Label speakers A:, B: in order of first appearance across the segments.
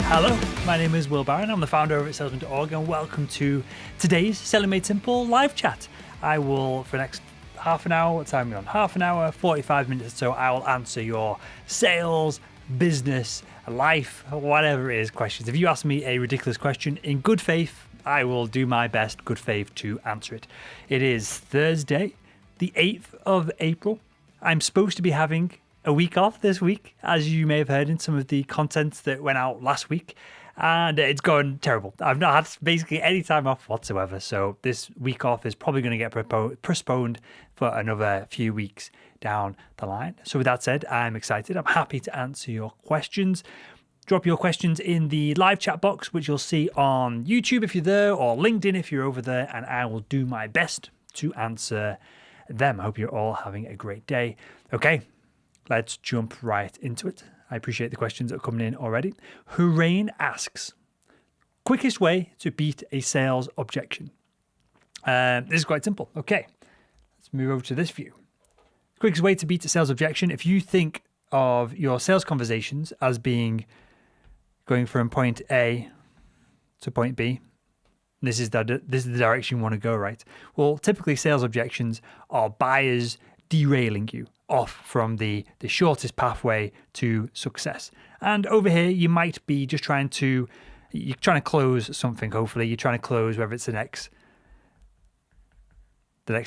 A: Hello, my name is Will Barron. I'm the founder of Salesman.org, and welcome to today's Selling Made Simple live chat. I will, for the next half an hour, what time are we on? Half an hour, 45 minutes or so, I will answer your sales, business, life, whatever it is, questions. If you ask me a ridiculous question in good faith, I will do my best, good faith, to answer it. It is Thursday, the 8th of April. I'm supposed to be having a week off this week, as you may have heard in some of the content that went out last week, and it's gone terrible. I've not had basically any time off whatsoever, so this week off is probably going to get postponed for another few weeks down the line. So with that said, I'm excited. I'm happy to answer your questions. Drop your questions in the live chat box, which you'll see on YouTube if you're there, or LinkedIn if you're over there, and I will do my best to answer them. I hope you're all having a great day. Okay. Let's jump right into it. I appreciate the questions that are coming in already. Hoorain asks, quickest way to beat a sales objection? This is quite simple. Okay, let's move over to this view. Quickest way to beat a sales objection, if you think of your sales conversations as being going from point A to point B, this is the direction you want to go, right? Well, typically sales objections are buyers derailing you off from the shortest pathway to success. And over here, you might be just trying to close something, hopefully. You're trying to close whether it's the next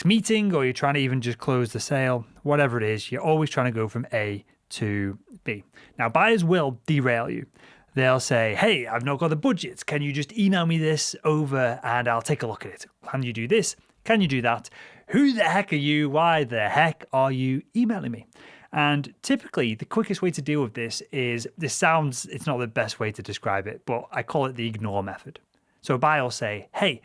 A: meeting, or you're trying to even just close the sale, whatever it is, you're always trying to go from A to B. Now, buyers will derail you. They'll say, hey, I've not got the budget. Can you just email me this over and I'll take a look at it? Can you do this? Can you do that? Who the heck are you? Why the heck are you emailing me? And typically, the quickest way to deal with this is, it's not the best way to describe it, but I call it the ignore method. So a buyer will say, hey,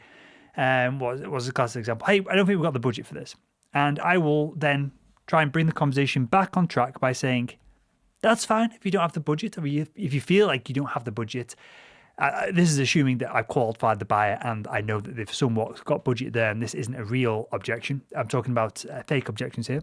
A: what was the classic example? Hey, I don't think we've got the budget for this. And I will then try and bring the conversation back on track by saying, that's fine if you don't have the budget, or if you feel like you don't have the budget. This is assuming that I've qualified the buyer and I know that they've somewhat got budget there, and this isn't a real objection. I'm talking about fake objections here.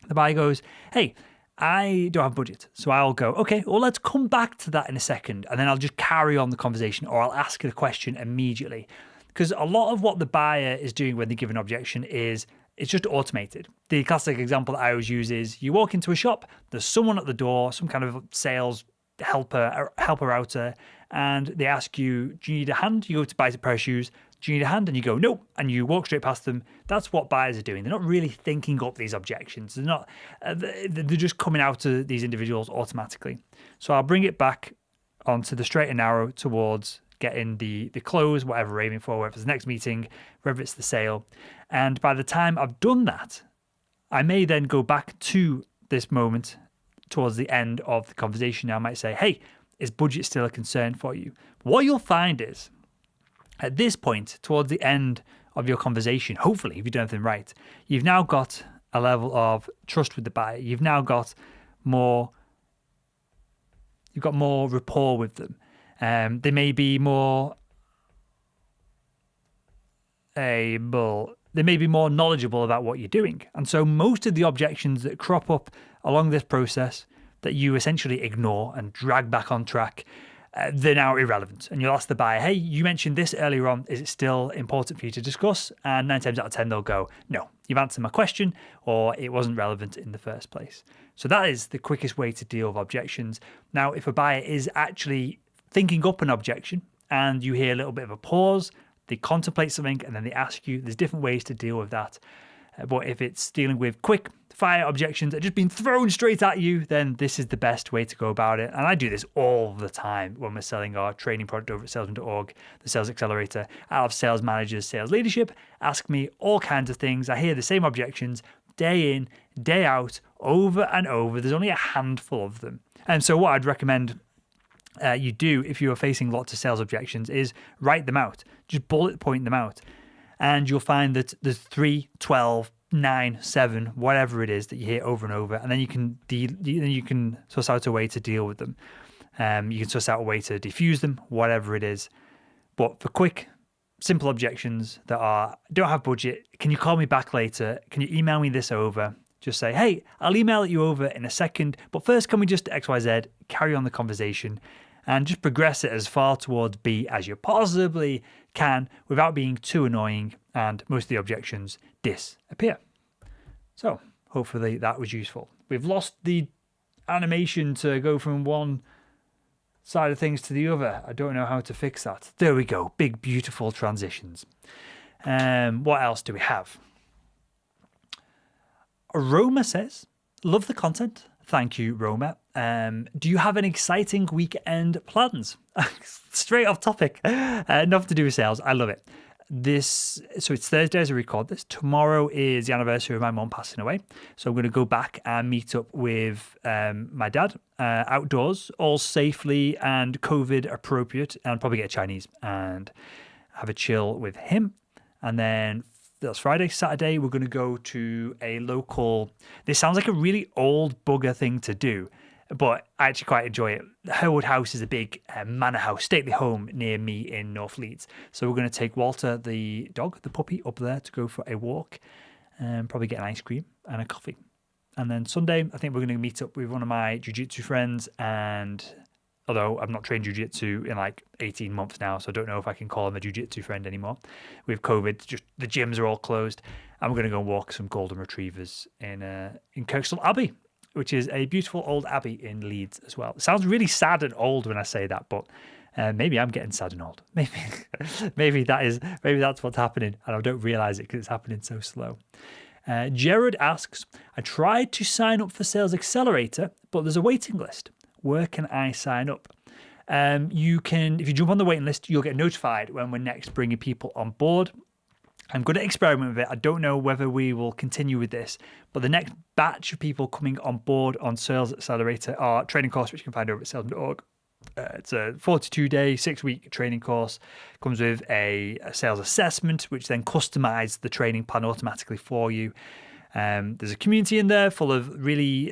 A: The buyer goes, hey, I don't have budget. So I'll go, okay, well, let's come back to that in a second. And then I'll just carry on the conversation, or I'll ask the question immediately. Because a lot of what the buyer is doing when they give an objection is, it's just automated. The classic example that I always use is, you walk into a shop, there's someone at the door, some kind of sales helper outer, and they ask you, do you need a hand? You go to buy a pair of shoes. Do you need a hand? And you go, no. And you walk straight past them. That's what buyers are doing. They're not really thinking up these objections. They're just coming out to these individuals automatically. So I'll bring it back onto the straight and narrow towards getting the close, whatever we're aiming for, whether it's the next meeting, whether it's the sale. And by the time I've done that, I may then go back to this moment towards the end of the conversation. I might say, hey, is budget still a concern for you? What you'll find is, at this point, towards the end of your conversation, hopefully, if you've done everything right, you've now got a level of trust with the buyer. You've now got more rapport with them. They may be more able, they may be more knowledgeable about what you're doing. And so most of the objections that crop up along this process that you essentially ignore and drag back on track, they're now irrelevant. And you'll ask the buyer, hey, you mentioned this earlier on. Is it still important for you to discuss? And 9 times out of 10, they'll go, no, you've answered my question, or it wasn't relevant in the first place. So that is the quickest way to deal with objections. Now, if a buyer is actually thinking up an objection and you hear a little bit of a pause, they contemplate something and then they ask you, there's different ways to deal with that. But if it's dealing with quick fire objections that have just been thrown straight at you, then this is the best way to go about it. And I do this all the time when we're selling our training product over at Salesman.org, the Sales Accelerator. I'll have sales managers, sales leadership ask me all kinds of things. I hear the same objections day in, day out, over and over. There's only a handful of them. And so what I'd recommend you do if you are facing lots of sales objections is write them out. Just bullet point them out. And you'll find that there's 3, 12, 9, 7, whatever it is that you hear over and over. And then you can suss out a way to deal with them. You can suss out a way to diffuse them, whatever it is. But for quick, simple objections that are, don't have budget, can you call me back later? Can you email me this over? Just say, hey, I'll email it you over in a second. But first, can we just XYZ, carry on the conversation? and just progress it as far towards B as you possibly can without being too annoying, and most of the objections disappear. So hopefully that was useful. We've lost the animation to go from one side of things to the other. I don't know how to fix that. There we go. Big, beautiful transitions. What else do we have? Roma says, love the content. Thank you, Roma. Do you have any exciting weekend plans? Straight off topic. Nothing to do with sales. I love it. So it's Thursday as I record this. Tomorrow is the anniversary of my mum passing away. So I'm going to go back and meet up with my dad outdoors, all safely and COVID appropriate, and probably get Chinese and have a chill with him. And then that's Friday. Saturday, we're going to go to a local, this sounds like a really old bugger thing to do, but I actually quite enjoy it. Herwood House is a big manor house, stately home near me in North Leeds. So we're going to take Walter, the dog, the puppy, up there to go for a walk and probably get an ice cream and a coffee. And then Sunday, I think we're going to meet up with one of my jiu-jitsu friends, and although I've not trained jiu-jitsu in like 18 months now, so I don't know if I can call him a jiu-jitsu friend anymore. With COVID, just the gyms are all closed. And we're going to go and walk some golden retrievers in Kirkstall Abbey, which is a beautiful old abbey in Leeds as well. It sounds really sad and old when I say that, but maybe I'm getting sad and old. Maybe that's what's happening, and I don't realize it because it's happening so slow. Jared asks, I tried to sign up for Sales Accelerator, but there's a waiting list. Where can I sign up? You can, if you jump on the waiting list, you'll get notified when we're next bringing people on board. I'm going to experiment with it. I don't know whether we will continue with this, but the next batch of people coming on board on Sales Accelerator are training course, which you can find over at salesman.org. It's a 42-day, 6-week training course. Comes with a sales assessment, which then customizes the training plan automatically for you. There's a community in there full of really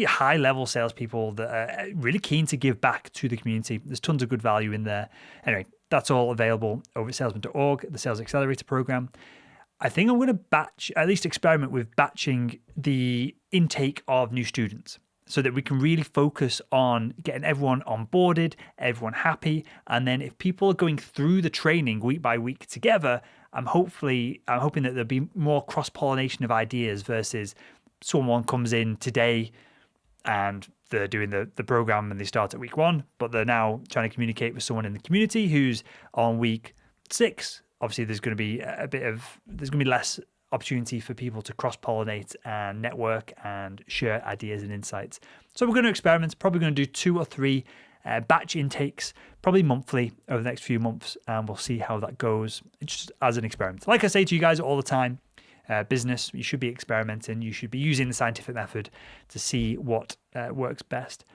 A: high-level salespeople that are really keen to give back to the community. There's tons of good value in there. Anyway, that's all available over at salesman.org, the Sales Accelerator program. I think I'm going to at least experiment with batching the intake of new students so that we can really focus on getting everyone onboarded, everyone happy. And then if people are going through the training week by week together, I'm hoping that there'll be more cross-pollination of ideas versus someone comes in today and they're doing the program and they start at week 1, but they're now trying to communicate with someone in the community who's on week 6. Obviously, there's going to be less opportunity for people to cross-pollinate and network and share ideas and insights. So we're going to experiment, probably going to do 2 or 3 batch intakes, probably monthly over the next few months, and we'll see how that goes just as an experiment. Like I say to you guys all the time, business, you should be experimenting. You should be using the scientific method to see what works best.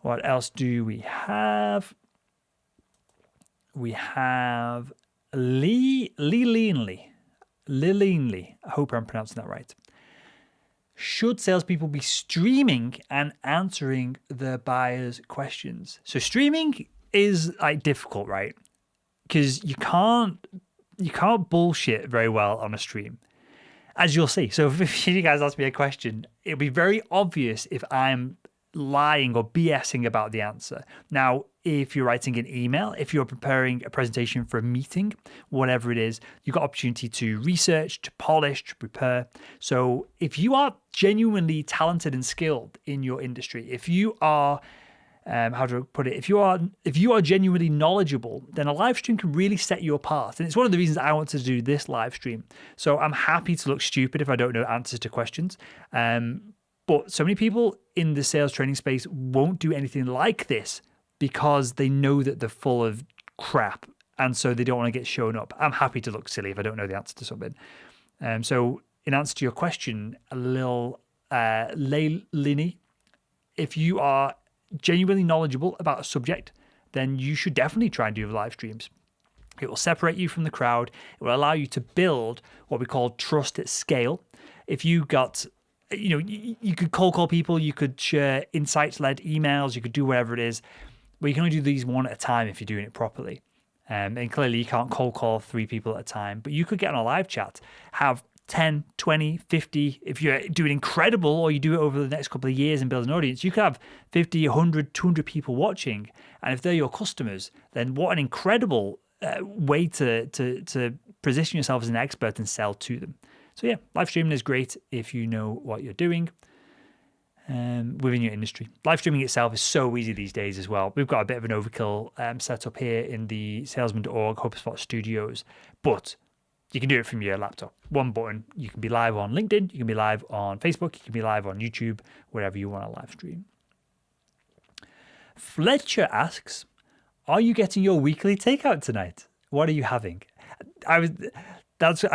A: What else do we have? We have Lileenly. I hope I'm pronouncing that right. Should salespeople be streaming and answering the buyer's questions? So streaming is like difficult, right? Because you can't bullshit very well on a stream, as you'll see. So if you guys ask me a question, it'll be very obvious if I'm lying or BSing about the answer. Now, if you're writing an email, if you're preparing a presentation for a meeting, whatever it is, you've got opportunity to research, to polish, to prepare. So if you are genuinely talented and skilled in your industry, if you are, how do I put it? If you are genuinely knowledgeable, then a live stream can really set you apart. And it's one of the reasons I want to do this live stream. So I'm happy to look stupid if I don't know answers to questions. But so many people in the sales training space won't do anything like this because they know that they're full of crap, and so they don't want to get shown up. I'm happy to look silly if I don't know the answer to something. So in answer to your question, a little Lini, if you are genuinely knowledgeable about a subject, then you should definitely try and do live streams. It will separate you from the crowd. It will allow you to build what we call trust at scale. If you got, you could cold call people, you could share insights-led emails, you could do whatever it is, but you can only do these one at a time if you're doing it properly. And clearly you can't cold call 3 people at a time, but you could get on a live chat, have 10, 20, 50. If you're doing incredible or you do it over the next couple of years and build an audience, you could have 50, 100, 200 people watching. And if they're your customers, then what an incredible way to position yourself as an expert and sell to them. So yeah, live streaming is great if you know what you're doing within your industry. Live streaming itself is so easy these days as well. We've got a bit of an overkill setup here in the salesman.org HubSpot studios, but you can do it from your laptop. One button. You can be live on LinkedIn. You can be live on Facebook. You can be live on YouTube, wherever you want to live stream. Fletcher asks, are you getting your weekly takeout tonight? What are you having? I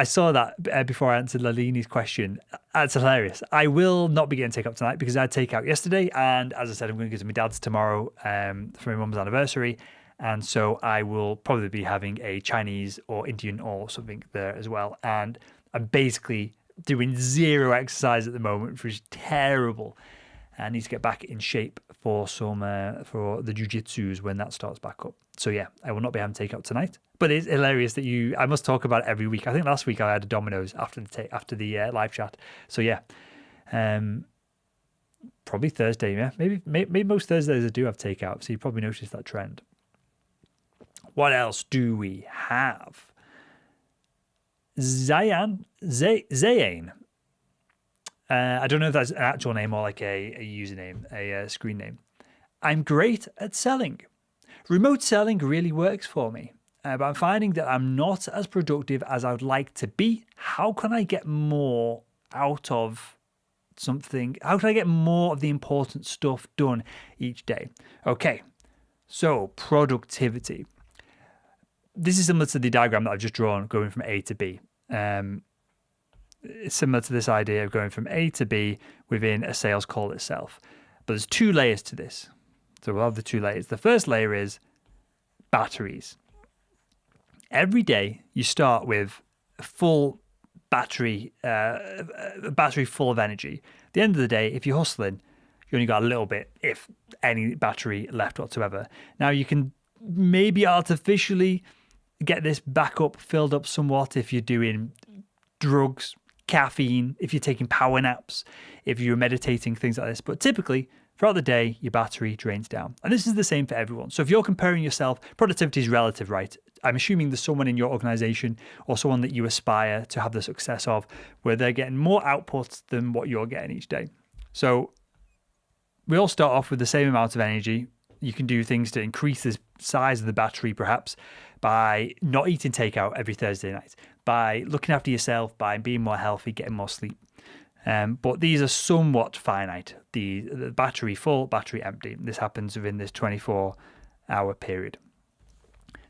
A: saw that before I answered Lalini's question. That's hilarious. I will not be getting takeout tonight because I had takeout yesterday. And as I said, I'm going to go to my dad's tomorrow for my mum's anniversary. And so I will probably be having a Chinese or Indian or something there as well. And I'm basically doing zero exercise at the moment, which is terrible. I need to get back in shape for for the jiu-jitsus when that starts back up. So yeah, I will not be having takeout tonight. But it's hilarious that I must talk about it every week. I think last week I had a Domino's after the live chat. So yeah, probably Thursday. Yeah, maybe most Thursdays I do have takeout. So you probably noticed that trend. What else do we have? Zayn. I don't know if that's an actual name or like a username, a screen name. I'm great at selling. Remote selling really works for me, but I'm finding that I'm not as productive as I would like to be. How can I get more out of something? How can I get more of the important stuff done each day? Okay, so productivity. This is similar to the diagram that I've just drawn, going from A to B. It's similar to this idea of going from A to B within a sales call itself. But there's two layers to this. So we'll have the two layers. The first layer is batteries. Every day you start with a full battery, a battery full of energy. At the end of the day, if you're hustling, you only got a little bit, if any battery left whatsoever. Now you can maybe artificially get this back up, filled up somewhat if you're doing drugs, caffeine, if you're taking power naps, if you're meditating, things like this. But typically, throughout the day, your battery drains down. And this is the same for everyone. So if you're comparing yourself, productivity is relative, right? I'm assuming there's someone in your organization or someone that you aspire to have the success of where they're getting more output than what you're getting each day. So we all start off with the same amount of energy. You can do things to increase the size of the battery, perhaps, by not eating takeout every Thursday night, by looking after yourself, by being more healthy, getting more sleep. But these are somewhat finite. The battery full, battery empty. This happens within this 24-hour period.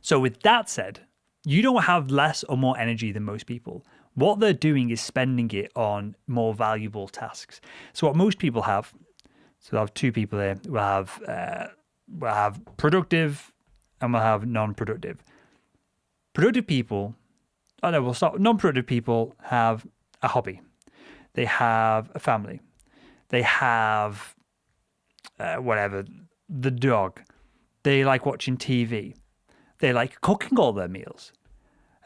A: So with that said, you don't have less or more energy than most people. What they're doing is spending it on more valuable tasks. So what most people have, so we'll have two people here, we'll have productive and we'll have non-productive. Productive people, non-productive people have a hobby. They have a family. They have the dog. They like watching TV. They like cooking all their meals.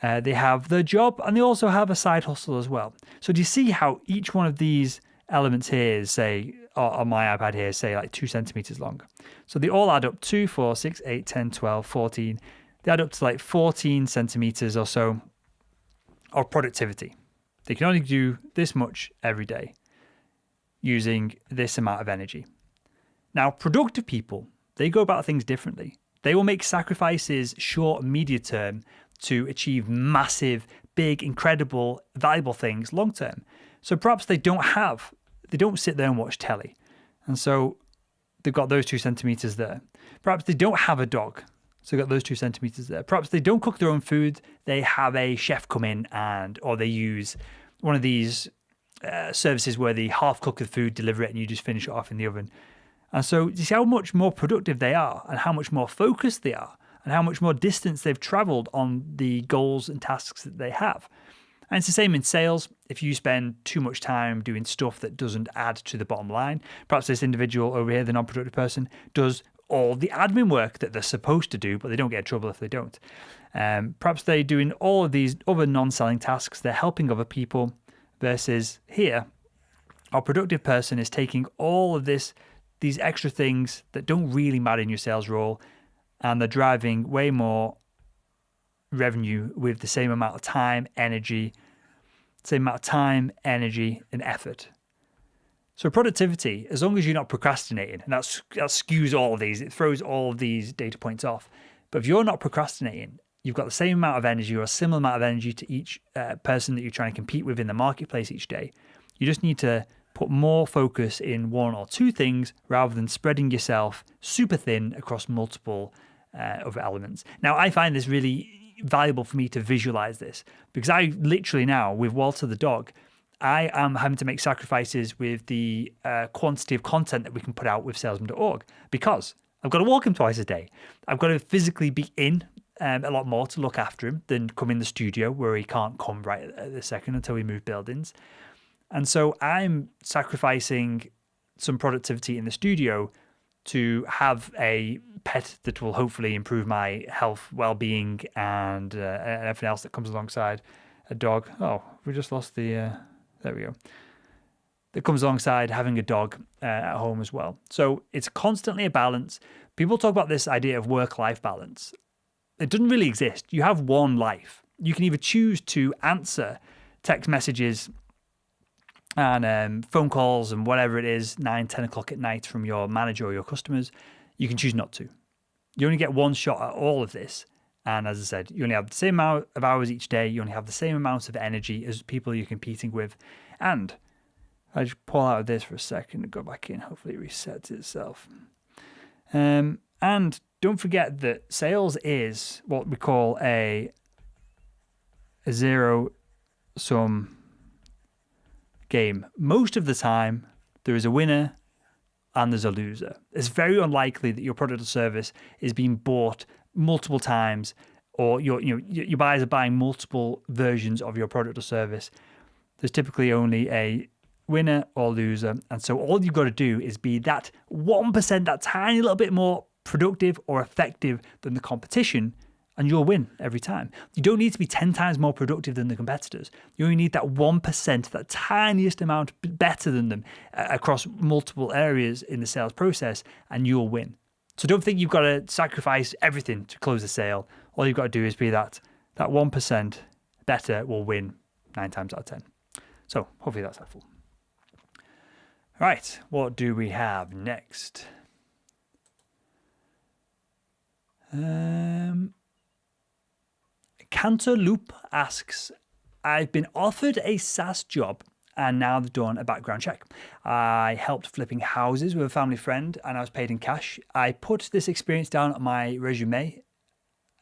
A: They have their job and they also have a side hustle as well. So do you see how each one of these elements here is, say, on my iPad here, say like 2 centimeters long. So they all add up 2, 4, 6, 8, 10, 12, 14. They add up to like 14 centimeters or so of productivity. They can only do this much every day using this amount of energy. Now, productive people, they go about things differently. They will make sacrifices short and medium term to achieve massive, big, incredible, valuable things long term. So perhaps they don't sit there and watch telly. And so they've got those 2 centimeters there. Perhaps they don't have a dog. So they've got those 2 centimeters there. Perhaps they don't cook their own food. They have a chef come in or they use one of these services where they half cook the food, deliver it, and you just finish it off in the oven. And so you see how much more productive they are and how much more focused they are and how much more distance they've traveled on the goals and tasks that they have. And it's the same in sales. If you spend too much time doing stuff that doesn't add to the bottom line, perhaps this individual over here, the non-productive person, does all the admin work that they're supposed to do, but they don't get in trouble if they don't. Perhaps they're doing all of these other non-selling tasks. They're helping other people, Versus here, our productive person is taking all of these extra things that don't really matter in your sales role, and they're driving way more revenue with the same amount of time, energy, and effort. So productivity, as long as you're not procrastinating, and that skews all of these, it throws all of these data points off. But if you're not procrastinating, you've got the same amount of energy or a similar amount of energy to each person that you're trying to compete with in the marketplace each day. You just need to put more focus in one or two things rather than spreading yourself super thin across multiple other elements. Now, I find this really valuable for me to visualize this, because I literally now, with Walter the dog, I am having to make sacrifices with the quantity of content that we can put out with salesman.org, because I've got to walk him twice a day. I've got to physically be in a lot more to look after him than come in the studio where he can't come right at the second until we move buildings. And so I'm sacrificing some productivity in the studio to have a pet that will hopefully improve my health, well-being, and everything else that comes alongside a dog. Oh, we just lost the... there we go. That comes alongside having a dog at home as well. So it's constantly a balance. People talk about this idea of work-life balance. It doesn't really exist. You have one life. You can either choose to answer text messages and phone calls and whatever it is, 9, 10 o'clock at night from your manager or your customers. You can choose not to. You only get one shot at all of this. And as I said, you only have the same amount of hours each day. You only have the same amount of energy as people you're competing with. And I just pull out of this for a second and go back in. Hopefully it resets itself. And don't forget that sales is what we call a zero-sum game. Most of the time, there is a winner and there's a loser. It's very unlikely that your product or service is being bought multiple times, or your buyers are buying multiple versions of your product or service. There's typically only a winner or loser, and so all you've got to do is be that 1%, that tiny little bit more productive or effective than the competition, and you'll win every time. You don't need to be 10 times more productive than the competitors. You only need that 1%, that tiniest amount better than them across multiple areas in the sales process, and you'll win. So don't think you've got to sacrifice everything to close the sale. All you've got to do is be that 1% better will win 9 times out of 10. So hopefully that's helpful. Right, what do we have next? Cantaloupe asks, I've been offered a SaaS job and now they've done a background check. I helped flipping houses with a family friend and I was paid in cash. I put this experience down on my resume.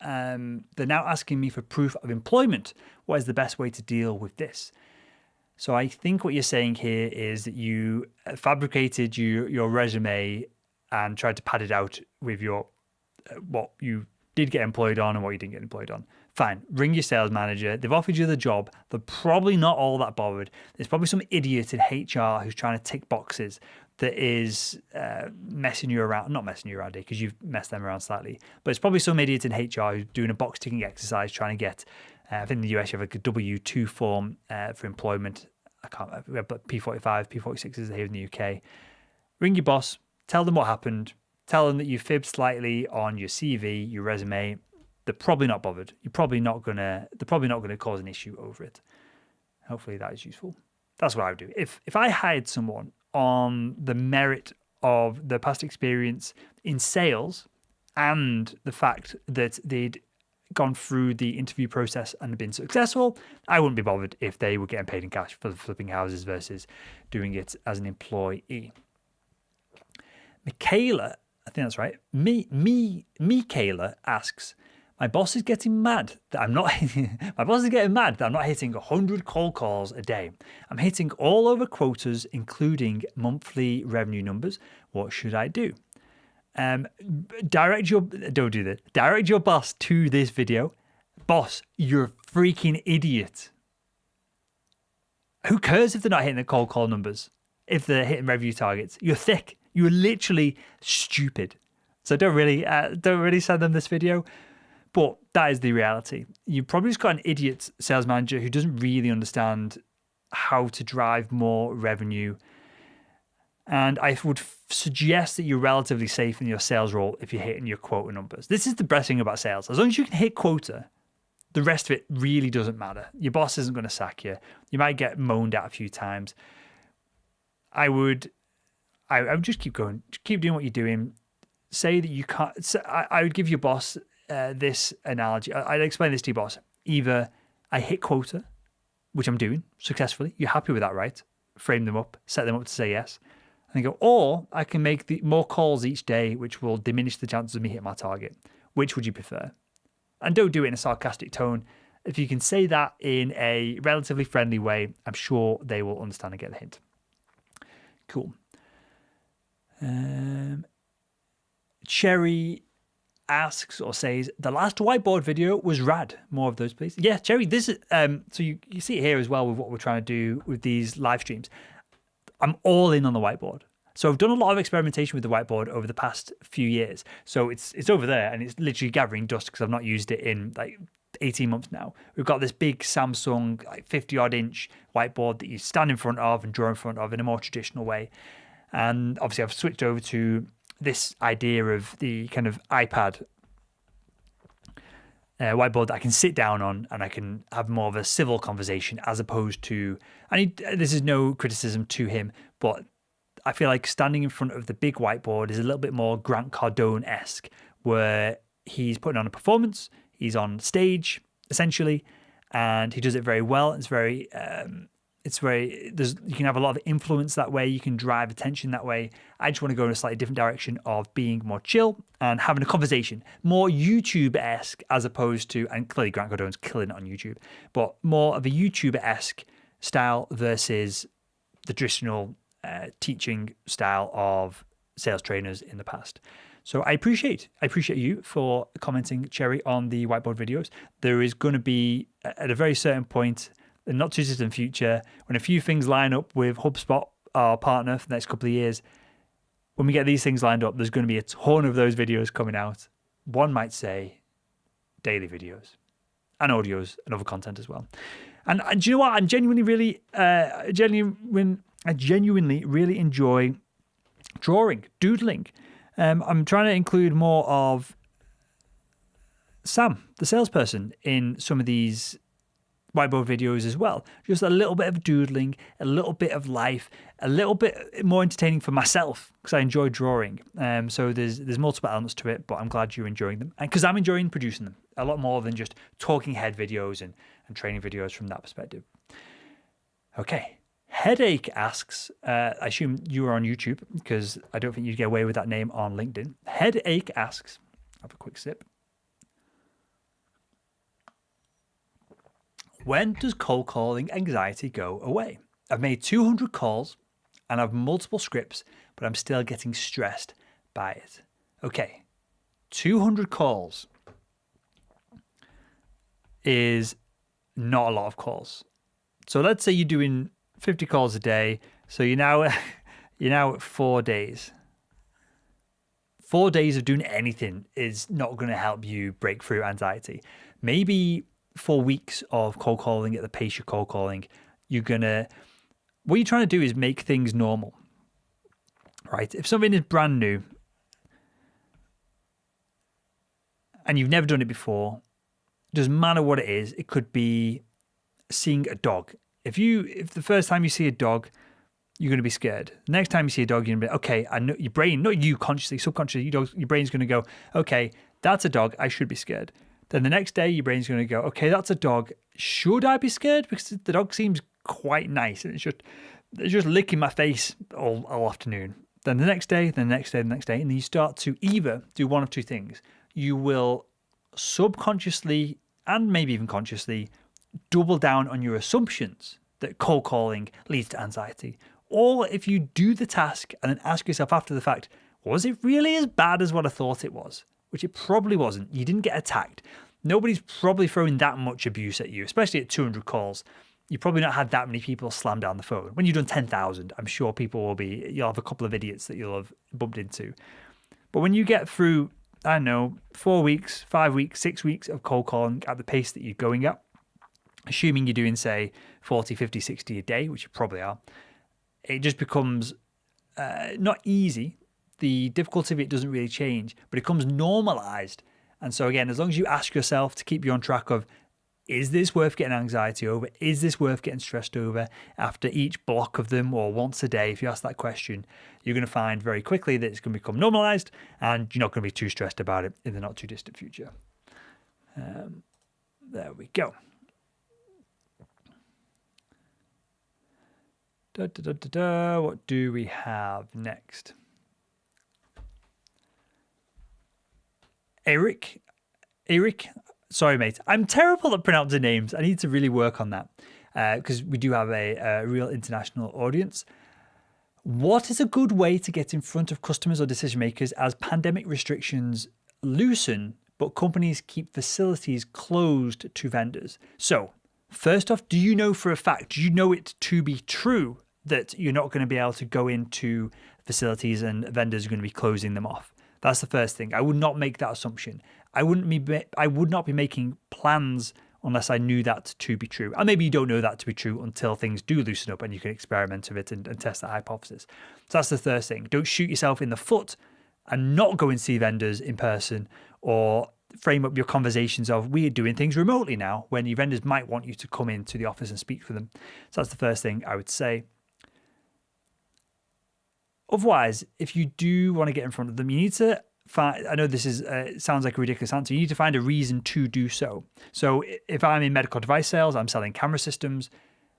A: They're now asking me for proof of employment. What is the best way to deal with this? So I think what you're saying here is that you fabricated your resume and tried to pad it out with your what you did get employed on and what you didn't get employed on. Fine, ring your sales manager. They've offered you the job. They're probably not all that bothered. There's probably some idiot in HR who's trying to tick boxes that is messing you around. Not messing you around here because you've messed them around slightly. But it's probably some idiot in HR who's doing a box ticking exercise trying to get, I think in the US you have a W-2 form for employment. I can't remember, but P45, P46 is here in the UK. Ring your boss, tell them what happened, tell them that you fibbed slightly on your CV, your resume. They're probably not bothered. They're probably not gonna cause an issue over it. Hopefully that is useful. That's what I would do. If I hired someone on the merit of their past experience in sales and the fact that they'd gone through the interview process and been successful, I wouldn't be bothered if they were getting paid in cash for flipping houses versus doing it as an employee. Michaela, I think that's right. Michaela asks, my boss is getting mad that I'm not hitting 100 cold calls a day. I'm hitting all over quotas, including monthly revenue numbers. What should I do? Direct your boss to this video. Boss, you're a freaking idiot. Who cares if they're not hitting the cold call numbers? If they're hitting revenue targets, you're thick. You're literally stupid. So don't really send them this video. But that is the reality. You probably just got an idiot sales manager who doesn't really understand how to drive more revenue. And I would suggest that you're relatively safe in your sales role if you're hitting your quota numbers. This is the best thing about sales. As long as you can hit quota, the rest of it really doesn't matter. Your boss isn't going to sack you. You might get moaned at a few times. I would just keep going. Just keep doing what you're doing. Say that you can't. I would give your boss this analogy. I'd explain this to your boss. Either I hit quota, which I'm doing successfully. You're happy with that, right? Frame them up, set them up to say yes. And go, or I can make more calls each day, which will diminish the chances of me hitting my target. Which would you prefer? And don't do it in a sarcastic tone. If you can say that in a relatively friendly way, I'm sure they will understand and get the hint. Cool. Cherry asks or says, the last whiteboard video was rad. More of those, please. Yeah, Cherry, this is, so you see it here as well with what we're trying to do with these live streams. I'm all in on the whiteboard. So I've done a lot of experimentation with the whiteboard over the past few years. So it's over there and it's literally gathering dust because I've not used it in like 18 months now. We've got this big Samsung like 50 odd inch whiteboard that you stand in front of and draw in front of in a more traditional way. And obviously I've switched over to this idea of the kind of iPad whiteboard that I can sit down on and I can have more of a civil conversation as opposed to, this is no criticism to him, but I feel like standing in front of the big whiteboard is a little bit more Grant Cardone-esque, where he's putting on a performance, he's on stage essentially, and he does it very well. You can have a lot of influence that way. You can drive attention that way. I just want to go in a slightly different direction of being more chill and having a conversation, more YouTube-esque as opposed to, and clearly Grant Cardone's killing it on YouTube, but more of a YouTuber-esque style versus the traditional teaching style of sales trainers in the past. So I appreciate you for commenting, Cherry, on the whiteboard videos. There is going to be, at a very certain point, in not too distant future, when a few things line up with HubSpot, our partner for the next couple of years, when we get these things lined up, there's going to be a ton of those videos coming out. One might say daily videos and audios and other content as well. And do you know what? I'm genuinely really enjoy drawing, doodling. I'm trying to include more of Sam, the salesperson, in some of these whiteboard videos as well. Just a little bit of doodling, a little bit of life, a little bit more entertaining for myself because I enjoy drawing. So there's multiple elements to it, but I'm glad you're enjoying them. And because I'm enjoying producing them a lot more than just talking head videos and training videos from that perspective. Okay. Headache asks, I assume you are on YouTube because I don't think you'd get away with that name on LinkedIn. Headache asks, have a quick sip. When does cold calling anxiety go away? I've made 200 calls and I've multiple scripts, but I'm still getting stressed by it. Okay, 200 calls is not a lot of calls. So let's say you're doing 50 calls a day. So you're now at 4 days. 4 days of doing anything is not going to help you break through anxiety. Maybe 4 weeks of cold calling at the pace you're cold calling, what you're trying to do is make things normal, right? If something is brand new and you've never done it before, it doesn't matter what it is. It could be seeing a dog. If the first time you see a dog, you're going to be scared. The next time you see a dog, you're going to be, okay, I know your brain, not you consciously, subconsciously, your brain's going to go, okay, that's a dog, I should be scared. Then the next day, your brain's going to go, okay, that's a dog, should I be scared? Because the dog seems quite nice and it's just licking my face all afternoon. Then the next day, and then you start to either do one of two things. You will subconsciously and maybe even consciously double down on your assumptions that cold calling leads to anxiety. Or if you do the task and then ask yourself after the fact, was it really as bad as what I thought it was? Which it probably wasn't. You didn't get attacked. Nobody's probably throwing that much abuse at you, especially at 200 calls. You've probably not had that many people slam down the phone. When you've done 10,000, I'm sure you'll have a couple of idiots that you'll have bumped into. But when you get through, 4 weeks, 5 weeks, 6 weeks of cold calling at the pace that you're going at, assuming you're doing, say, 40, 50, 60 a day, which you probably are, it just becomes not easy. The difficulty of it doesn't really change, but it becomes normalized. And so again, as long as you ask yourself to keep you on track of, is this worth getting anxiety over? Is this worth getting stressed over after each block of them, or once a day? If you ask that question, you're going to find very quickly that it's going to become normalized and you're not going to be too stressed about it in the not too distant future. There we go. What do we have next? Eric, sorry, mate. I'm terrible at pronouncing names. I need to really work on that because we do have a real international audience. What is a good way to get in front of customers or decision makers as pandemic restrictions loosen, but companies keep facilities closed to vendors? So, first off, do you know for a fact, do you know it to be true that you're not going to be able to go into facilities and vendors are going to be closing them off? That's the first thing. I would not make that assumption. I would not be making plans unless I knew that to be true. And maybe you don't know that to be true until things do loosen up and you can experiment with it and test that hypothesis. So that's the first thing. Don't shoot yourself in the foot and not go and see vendors in person, or frame up your conversations of, we're doing things remotely now, when your vendors might want you to come into the office and speak to them. So that's the first thing I would say. Otherwise, if you do want to get in front of them, you need to find, I know this is sounds like a ridiculous answer, you need to find a reason to do so. So if I'm in medical device sales, I'm selling camera systems,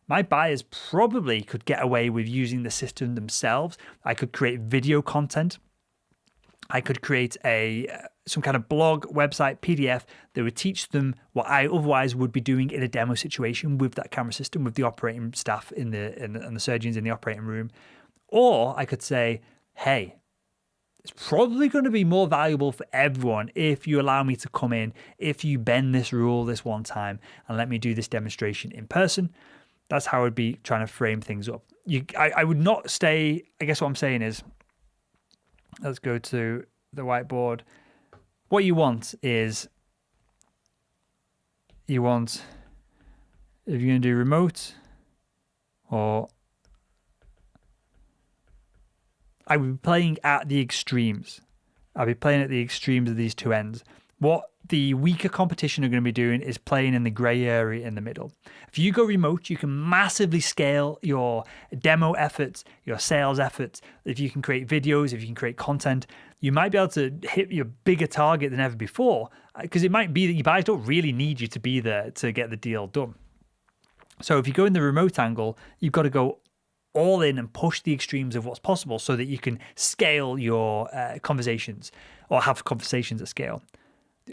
A: my buyers probably could get away with using the system themselves. I could create video content. I could create some kind of blog, website, PDF that would teach them what I otherwise would be doing in a demo situation with that camera system, with the operating staff and the surgeons in the operating room. Or I could say, hey, it's probably going to be more valuable for everyone if you allow me to come in, if you bend this rule this one time and let me do this demonstration in person. That's how I would be trying to frame things up. I would not stay, I guess what I'm saying is, let's go to the whiteboard. What you want is, if you're going to do remote, or I would be playing at the extremes. I'll be playing at the extremes of these two ends. What the weaker competition are going to be doing is playing in the gray area in the middle. If you go remote, you can massively scale your demo efforts, your sales efforts. If you can create videos, if you can create content, you might be able to hit your bigger target than ever before, because it might be that your buyers don't really need you to be there to get the deal done. So if you go in the remote angle, you've got to go all in and push the extremes of what's possible so that you can scale your conversations, or have conversations at scale.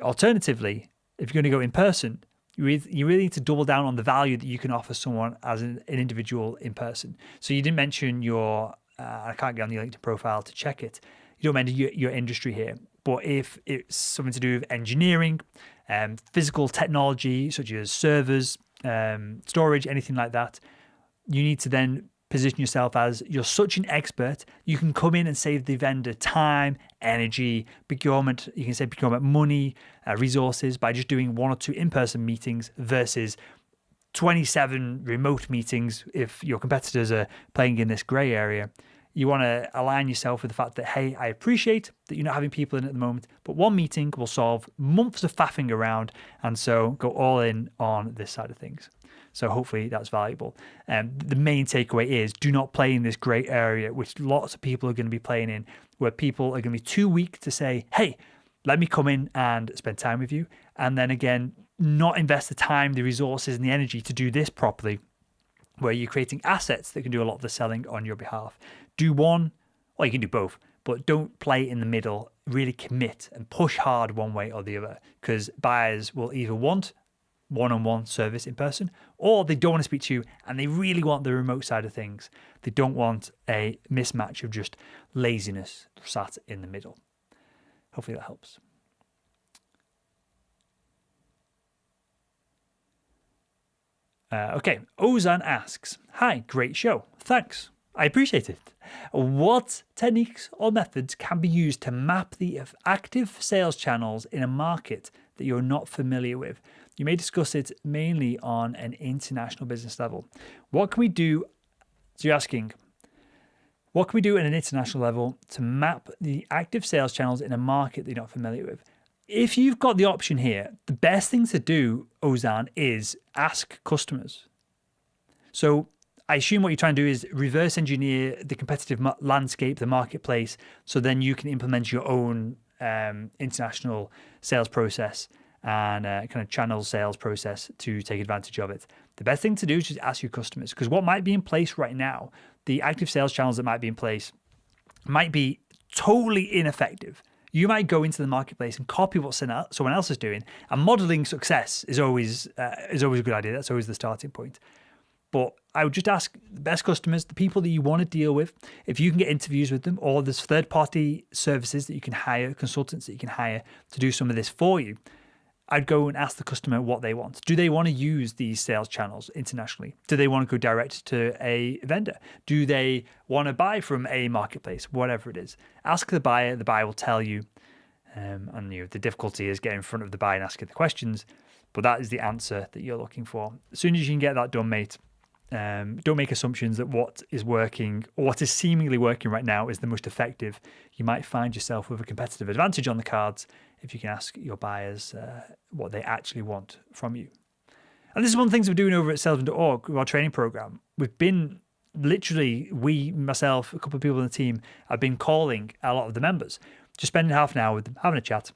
A: Alternatively, if you're going to go in person, you really need to double down on the value that you can offer someone as an individual in person. So you didn't mention your, I can't get on your LinkedIn profile to check it. You don't mention your industry here, but if it's something to do with engineering, physical technology, such as servers, storage, anything like that, you need to then position yourself as, you're such an expert, you can come in and save the vendor time, energy, procurement. You can save procurement money, resources by just doing 1 or 2 in-person meetings versus 27 remote meetings if your competitors are playing in this gray area. You want to align yourself with the fact that, hey, I appreciate that you're not having people in at the moment, but one meeting will solve months of faffing around, and so go all in on this side of things. So hopefully that's valuable. The main takeaway is, do not play in this gray area, which lots of people are going to be playing in, where people are going to be too weak to say, hey, let me come in and spend time with you. And then again, not invest the time, the resources and the energy to do this properly, where you're creating assets that can do a lot of the selling on your behalf. Do one, or you can do both, but don't play in the middle. Really commit and push hard one way or the other, because buyers will either want one-on-one service in person, or they don't want to speak to you and they really want the remote side of things. They don't want a mismatch of just laziness sat in the middle. Hopefully that helps. Okay, Ozan asks, hi, great show. Thanks. I appreciate it. What techniques or methods can be used to map the active sales channels in a market that you're not familiar with? You may discuss it mainly on an international business level. What can we do? So you're asking, what can we do at an international level to map the active sales channels in a market that you're not familiar with? If you've got the option here, the best thing to do, Ozan, is ask customers. So I assume what you're trying to do is reverse engineer the competitive landscape, the marketplace, so then you can implement your own international sales process and kind of channel sales process to take advantage of it. The best thing to do is just ask your customers, because what might be in place right now, the active sales channels that might be in place might be totally ineffective. You might go into the marketplace and copy what someone else is doing, and modeling success is always a good idea. That's always the starting point. But I would just ask the best customers, the people that you want to deal with, if you can get interviews with them, or there's third-party services that you can hire, consultants that you can hire to do some of this for you. I'd go and ask the customer what they want. Do they want to use these sales channels internationally? Do they want to go direct to a vendor? Do they want to buy from a marketplace? Whatever it is. Ask the buyer will tell you. And the difficulty is getting in front of the buyer and asking the questions, but that is the answer that you're looking for. As soon as you can get that done, mate, don't make assumptions that what is working or what is seemingly working right now is the most effective. You might find yourself with a competitive advantage on the cards if you can ask your buyers what they actually want from you. And this is one of the things we're doing over at salesman.org with our training program. We've been literally, myself, a couple of people on the team, have been calling a lot of the members, just spending half an hour with them, having a chat.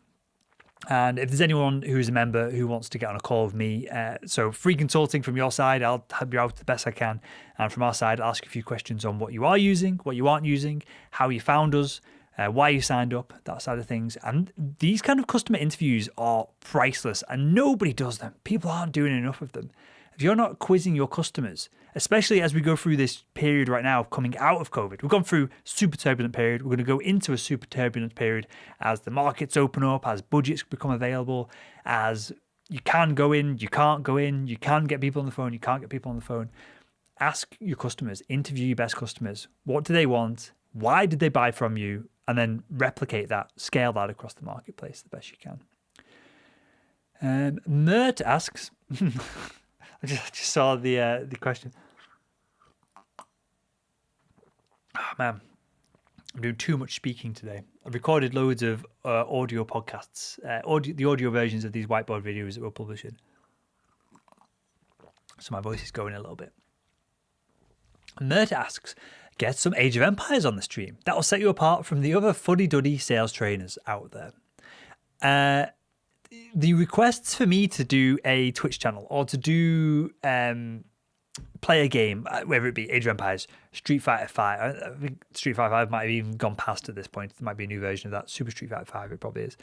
A: And if there's anyone who's a member who wants to get on a call with me, so free consulting from your side, I'll help you out the best I can. And from our side, I'll ask you a few questions on what you are using, what you aren't using, how you found us, why you signed up, that side of things. And these kind of customer interviews are priceless, and nobody does them. People aren't doing enough of them. If you're not quizzing your customers, especially as we go through this period right now coming out of COVID, we've gone through a super turbulent period. We're going to go into a super turbulent period as the markets open up, as budgets become available, as you can go in, you can't go in, you can get people on the phone, you can't get people on the phone. Ask your customers, interview your best customers. What do they want? Why did they buy from you? And then replicate that, scale that across the marketplace the best you can. Mert asks, I just saw the question. Oh, man, I'm doing too much speaking today. I've recorded loads of audio podcasts, the audio versions of these whiteboard videos that we're publishing. So my voice is going a little bit. Mert asks, get some Age of Empires on the stream. That will set you apart from the other fuddy-duddy sales trainers out there. The requests for me to do a Twitch channel or to do play a game, whether it be Age of Empires, Street Fighter 5. I think Street Fighter 5 might have even gone past at this point. There might be a new version of that. Super Street Fighter 5, it probably is.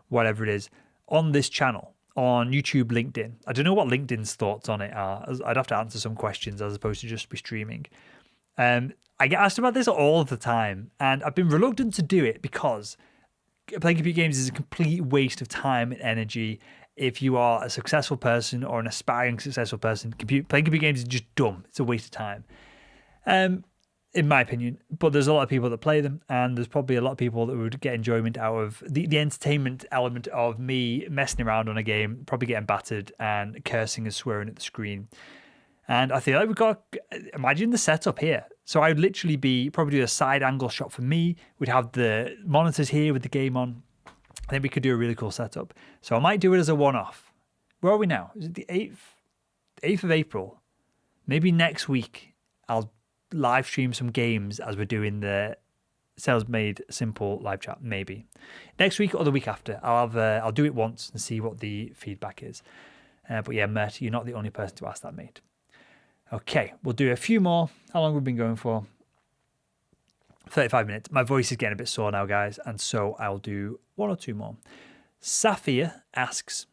A: Whatever it is. On this channel, on YouTube, LinkedIn. I don't know what LinkedIn's thoughts on it are. I'd have to answer some questions as opposed to just be streaming. I get asked about this all the time, and I've been reluctant to do it because playing computer games is a complete waste of time and energy. If you are a successful person or an aspiring successful person, playing computer games is just dumb. It's a waste of time, in my opinion. But there's a lot of people that play them, and there's probably a lot of people that would get enjoyment out of the entertainment element of me messing around on a game, probably getting battered and cursing and swearing at the screen. And I feel like we've got, imagine the setup here. So I would literally probably do a side angle shot for me. We'd have the monitors here with the game on. I think we could do a really cool setup. So I might do it as a one-off. Where are we now? Is it the 8th of April? Maybe next week I'll live stream some games as we're doing the Sales Made Simple live chat, maybe. Next week or the week after, I'll do it once and see what the feedback is. But yeah, Mert, you're not the only person to ask that, mate. Okay, we'll do a few more. How long have we been going for? 35 minutes. My voice is getting a bit sore now, guys, and so I'll do one or two more. Safia asks,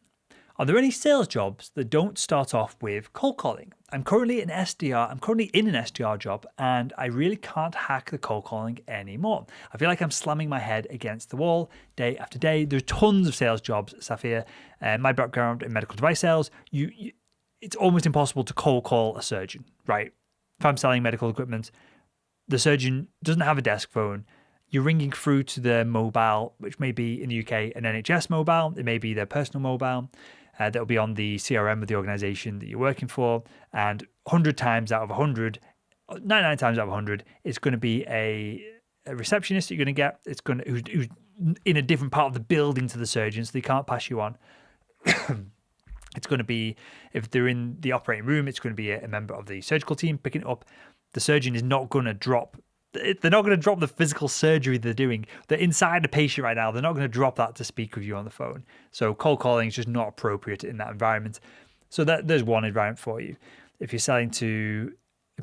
A: are there any sales jobs that don't start off with cold calling? I'm currently in an SDR job, and I really can't hack the cold calling anymore. I feel like I'm slamming my head against the wall day after day. There's tons of sales jobs, Safia. My background in medical device sales, it's almost impossible to cold call a surgeon, right? If I'm selling medical equipment, the surgeon doesn't have a desk phone. You're ringing through to their mobile, which may be in the UK an NHS mobile. It may be their personal mobile. that'll be on the CRM of the organization that you're working for. And 100 times out of 100, 99 times out of 100, it's going to be a receptionist that you're going to get. It's going to who's in a different part of the building to the surgeon, so they can't pass you on. It's going to be, if they're in the operating room, it's going to be a member of the surgical team picking it up. The surgeon is not going to drop. They're not going to drop the physical surgery they're doing. They're inside the patient right now. They're not going to drop that to speak with you on the phone. So cold calling is just not appropriate in that environment. So there's one environment for you. If you're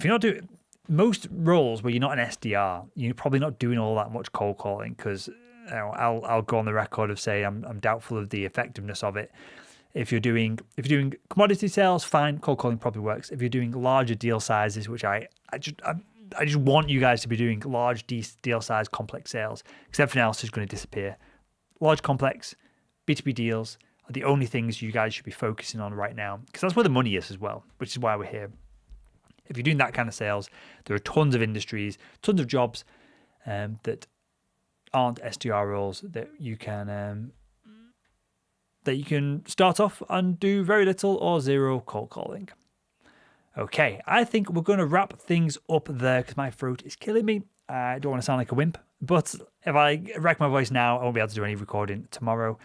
A: not doing most roles where you're not an SDR, you're probably not doing all that much cold calling, because I'll go on the record of saying I'm doubtful of the effectiveness of it. If you're doing commodity sales, fine, cold calling probably works. If you're doing larger deal sizes, which I just want you guys to be doing large deal size complex sales, because everything else is going to disappear. Large complex B2B deals are the only things you guys should be focusing on right now, because that's where the money is as well, which is why we're here. If you're doing that kind of sales, there are tons of industries, tons of jobs that aren't SDR roles that you can start off and do very little or zero cold calling. Okay, I think we're going to wrap things up there because my throat is killing me. I don't want to sound like a wimp, but if I wreck my voice now, I won't be able to do any recording tomorrow.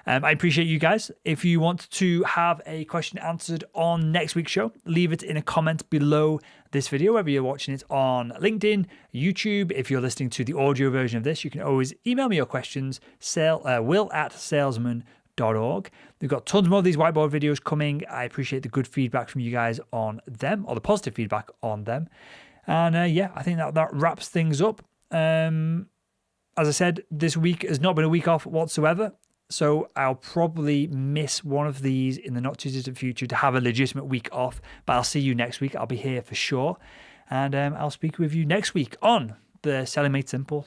A: I appreciate you guys. If you want to have a question answered on next week's show, leave it in a comment below this video, whether you're watching it on LinkedIn, YouTube. If you're listening to the audio version of this, you can always email me your questions, will@salesman.org. We've got tons more of these whiteboard videos coming. I appreciate the good feedback from you guys on them, or the positive feedback on them. And I think that wraps things up. As I said, this week has not been a week off whatsoever. So I'll probably miss one of these in the not too distant future to have a legitimate week off. But I'll see you next week. I'll be here for sure. And I'll speak with you next week on the Selling Made Simple